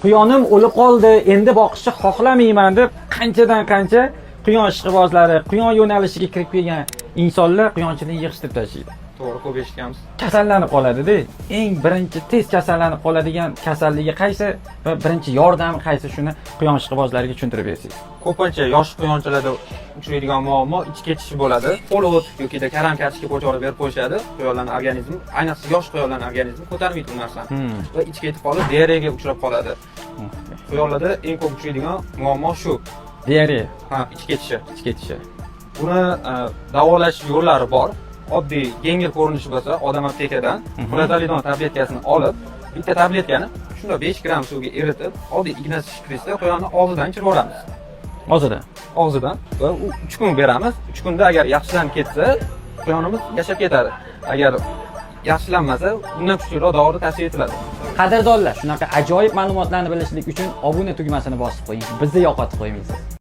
Quyonim o'lib qoldi, endi boqishni xohlamayman deb qanchadan qancha quyon ishqibozlari, quyon yo'nalishiga kirib kelgan insonlar quyonchilikni yig'ishtirib tashlaydi. To'g'ri, ko'p eshitganmiz. Kasallanib qoladi-da. Eng birinchi tez kasallanib qoladigan kasalligi qaysi va birinchi yordami qaysi, shuni quyon ishqibozlariga tushuntirib bersangiz. Ko'pincha yosh quyonchilarda uchraydigan muammo ichki ketishi bo'ladi. Polot yoki karam kartishga po'chorib berib qo'yishadi. Quyonlarning organizmi, ayniqsa yosh quyonlarning organizmi ko'tarmaydi bu narsani. Va ichki ketib qolib, diareyaga uchrab qoladi. Quyonlarda eng ko'p uchraydigan muammo shu. Diareya, Ha, ichki ketishi. ichib ketishi. Buni davolash yo'llari bor. Oddiy yengil ko'rinishi bo'lsa, odam aptekadan prozolidon tabletkasini olib, bitta tabletkani shunda 5 gram suvga eritib, oddiy ignasi shprisda quyonni og'zidan ichirib yuboramiz. Og'zidan va 3 kun beramiz. 3 kunda agar yaxshilanib ketsa, quyonimiz yashab ketadi. Agar yaxshilanmasa, undan kuchliroq dori tavsiya etiladi. Qadrdonlar, shunaqa ajoyib ma'lumotlarni bilishlik uchun obuna tugmasini bosib qo'ying. Bizni yo'qotib qo'ymaysiz.